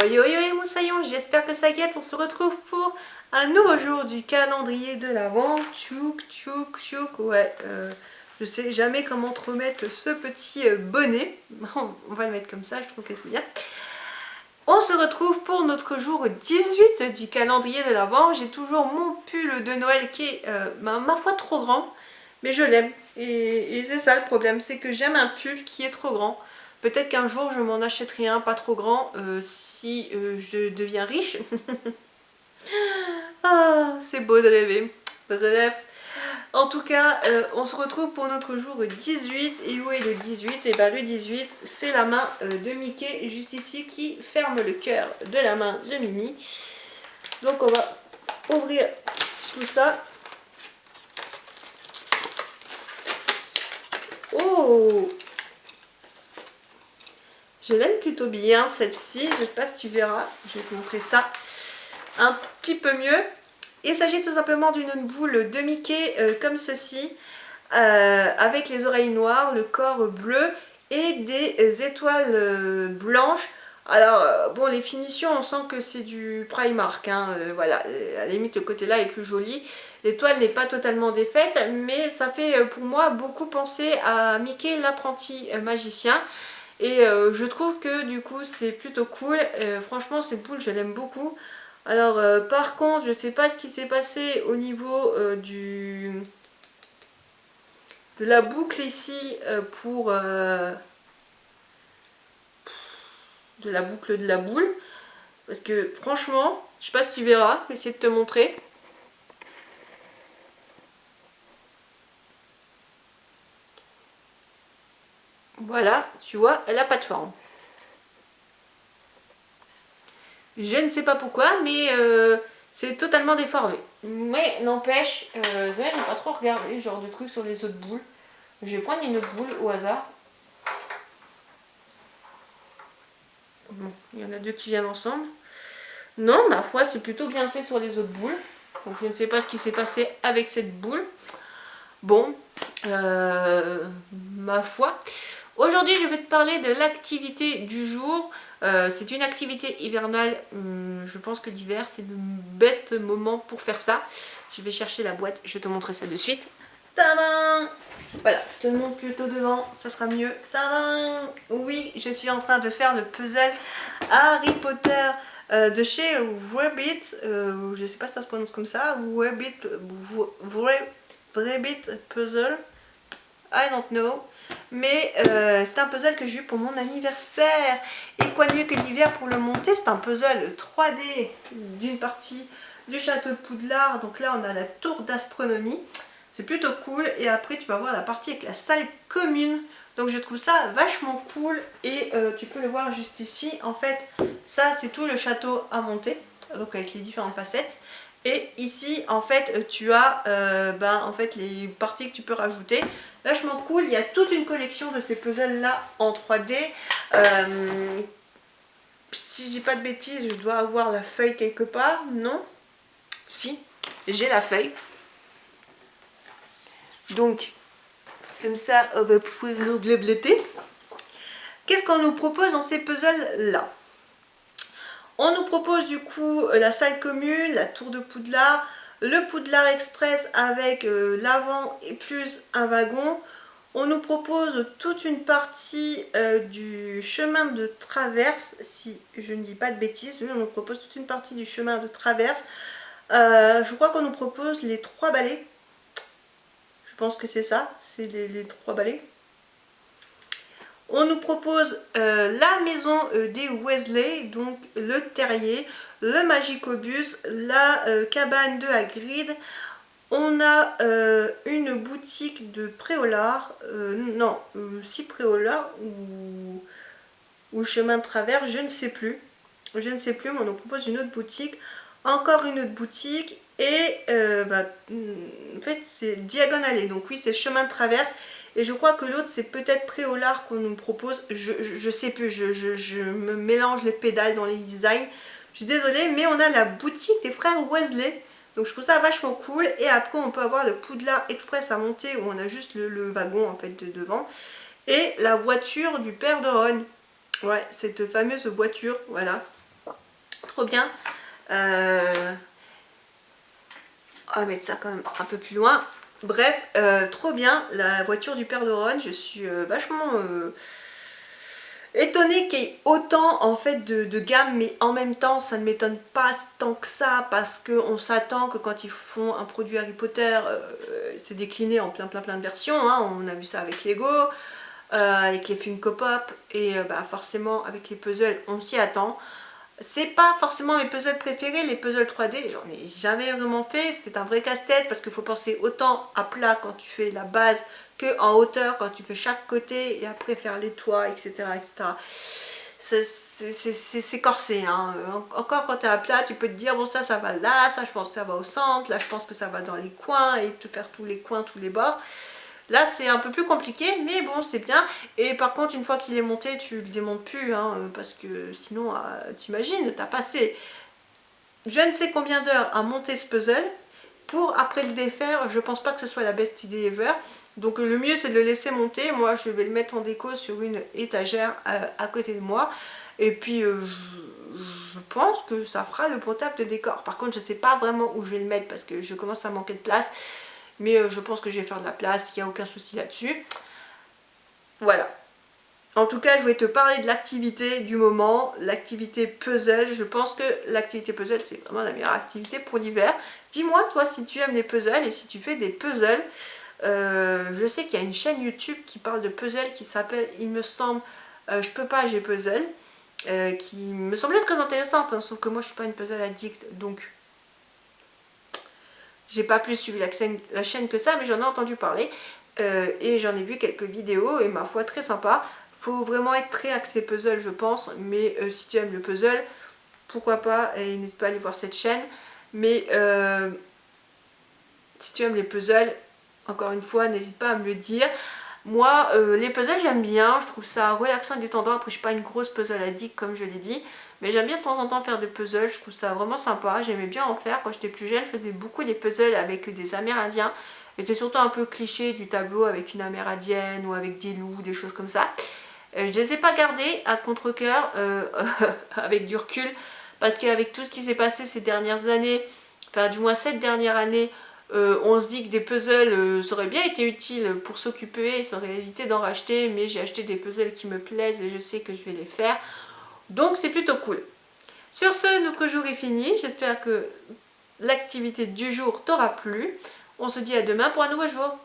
Oi oi oi moussaillon, j'espère que ça guette, on se retrouve pour un nouveau jour du calendrier de l'Avent. Tchouk tchouk tchouk, ouais, je sais jamais comment te remettre ce petit bonnet. On va le mettre comme ça, je trouve que c'est bien. On se retrouve pour notre jour 18 du calendrier de l'Avent. J'ai toujours mon pull de Noël qui est, ma foi, trop grand, mais je l'aime. Et c'est ça le problème, c'est que j'aime un pull qui est trop grand. Peut-être qu'un jour je m'en achèterai un pas trop grand si je deviens riche. Ah, c'est beau de rêver. Bref, en tout cas, on se retrouve pour notre jour 18. Et où est le 18? Et bien le 18, c'est la main de Mickey, juste ici, qui ferme le cœur de la main de Minnie. Donc on va ouvrir tout ça. Oh! Je l'aime plutôt bien celle-ci, je sais pas si tu verras, je vais te montrer ça un petit peu mieux. Il s'agit tout simplement d'une boule de Mickey comme ceci, avec les oreilles noires, le corps bleu et des étoiles blanches. Alors bon, les finitions, on sent que c'est du Primark, hein, voilà, à la limite le côté là est plus joli. L'étoile n'est pas totalement défaite, mais ça fait pour moi beaucoup penser à Mickey l'apprenti magicien. Et je trouve que du coup c'est plutôt cool. Franchement cette boule je l'aime beaucoup. Alors par contre je sais pas ce qui s'est passé au niveau de la boucle ici pour de la boucle de la boule. Parce que franchement, je sais pas si tu verras, je vais essayer de te montrer. Voilà, tu vois, elle a pas de forme. Je ne sais pas pourquoi, mais c'est totalement déformé. Mais n'empêche, j'ai pas trop regardé ce genre de trucs sur les autres boules. Je vais prendre une autre boule au hasard. Bon, il y en a deux qui viennent ensemble. Non, ma foi, c'est plutôt bien fait sur les autres boules. Donc je ne sais pas ce qui s'est passé avec cette boule. Bon, ma foi. Aujourd'hui, je vais te parler de l'activité du jour. C'est une activité hivernale. Je pense que l'hiver, c'est le best moment pour faire ça. Je vais chercher la boîte, je vais te montrer ça de suite. Tadam! Voilà, je te le montre plutôt devant, ça sera mieux. Tadam! Oui, je suis en train de faire le puzzle Harry Potter de chez Rabbit. Je ne sais pas si ça se prononce comme ça. Rabbit Puzzle. I don't know. Mais c'est un puzzle que j'ai eu pour mon anniversaire. Et quoi de mieux que l'hiver pour le monter? C'est un puzzle 3D d'une partie du château de Poudlard. Donc là, on a la tour d'astronomie. C'est plutôt cool. Et après, tu vas voir la partie avec la salle commune. Donc je trouve ça vachement cool. Et tu peux le voir juste ici. En fait, ça, c'est tout le château à monter. Donc avec les différentes facettes. Et ici, en fait, tu as en fait, les parties que tu peux rajouter. Vachement cool. Il y a toute une collection de ces puzzles-là en 3D. Si je dis pas de bêtises, je dois avoir la feuille quelque part. Non? Si, j'ai la feuille. Donc, comme ça, on va pouvoir blablater. Qu'est-ce qu'on nous propose dans ces puzzles-là? On nous propose du coup la salle commune, la tour de Poudlard, le Poudlard Express avec l'avant et plus un wagon. On nous propose toute une partie du chemin de traverse, si je ne dis pas de bêtises. Oui, on nous propose toute une partie du chemin de traverse. Je crois qu'on nous propose les 3 balais. Je pense que c'est ça, c'est les 3 balais. On nous propose la maison des Weasley, donc le terrier, le Magicobus, la cabane de Hagrid. On a une boutique de Préolard, non, si Préolard ou chemin de travers, je ne sais plus. Je ne sais plus, mais on nous propose une autre boutique, encore une autre boutique, et en fait c'est Diagon Alley, donc oui c'est chemin de traverse. Et je crois que l'autre c'est peut-être Préolard qu'on nous propose, je sais plus, je me mélange les pédales dans les designs. Je suis désolée, mais on a la boutique des frères Weasley. Donc je trouve ça vachement cool. Et après on peut avoir le Poudlard Express à monter où on a juste le wagon en fait de devant. Et la voiture du père de Ron. Ouais, cette fameuse voiture, voilà. trop bien. On va mettre ça quand même un peu plus loin. Bref, trop bien, la voiture du père de Ron. Je suis vachement étonnée qu'il y ait autant en fait de gamme, mais en même temps ça ne m'étonne pas tant que ça, parce qu'on s'attend que quand ils font un produit Harry Potter, c'est décliné en plein de versions, hein. On a vu ça avec Lego, avec les Funko Pop, et bah, forcément avec les puzzles on s'y attend. C'est pas forcément mes puzzles préférés, les puzzles 3D, j'en ai jamais vraiment fait, c'est un vrai casse-tête parce qu'il faut penser autant à plat quand tu fais la base que en hauteur quand tu fais chaque côté et après faire les toits, etc. C'est corsé, hein. Encore quand tu es à plat, tu peux te dire bon ça va là, ça je pense que ça va au centre, là je pense que ça va dans les coins et te faire tous les coins, tous les bords. Là c'est un peu plus compliqué, mais bon c'est bien. Et par contre une fois qu'il est monté, tu le démontes plus, hein, parce que sinon t'imagines, t'as passé je ne sais combien d'heures à monter ce puzzle pour après le défaire. Je pense pas que ce soit la best idée ever. Donc le mieux c'est de le laisser monter. Moi je vais le mettre en déco sur une étagère à côté de moi. Et puis je pense que ça fera le potable de décor. Par contre je ne sais pas vraiment où je vais le mettre parce que je commence à manquer de place. Mais je pense que je vais faire de la place, il n'y a aucun souci là-dessus. Voilà. En tout cas, je vais te parler de l'activité du moment, l'activité puzzle. Je pense que l'activité puzzle, c'est vraiment la meilleure activité pour l'hiver. Dis-moi, toi, si tu aimes les puzzles et si tu fais des puzzles. Je sais qu'il y a une chaîne YouTube qui parle de puzzles qui s'appelle, il me semble, Je peux pas, j'ai puzzle, qui me semblait très intéressante, hein, sauf que moi, je suis pas une puzzle addict, donc j'ai pas plus suivi la chaîne que ça, mais j'en ai entendu parler et j'en ai vu quelques vidéos et ma foi très sympa. Faut vraiment être très axé puzzle je pense, mais si tu aimes le puzzle, pourquoi pas, et n'hésite pas à aller voir cette chaîne. Mais si tu aimes les puzzles, encore une fois, n'hésite pas à me le dire. Moi, les puzzles j'aime bien, je trouve ça relaxant et détendant. Après, je suis pas une grosse puzzle addict comme je l'ai dit, mais j'aime bien de temps en temps faire des puzzles, je trouve ça vraiment sympa. J'aimais bien en faire quand j'étais plus jeune, je faisais beaucoup des puzzles avec des Amérindiens. Et c'est surtout un peu cliché du tableau avec une Amérindienne ou avec des loups, des choses comme ça. Je les ai pas gardés à contre-cœur, avec du recul, parce qu'avec tout ce qui s'est passé ces dernières années, enfin du moins cette dernière année, on se dit que des puzzles ça aurait bien été utile pour s'occuper, ça aurait évité d'en racheter, mais j'ai acheté des puzzles qui me plaisent et je sais que je vais les faire, donc c'est plutôt cool. Sur ce, notre jour est fini, j'espère que l'activité du jour t'aura plu. On se dit à demain pour un nouveau jour.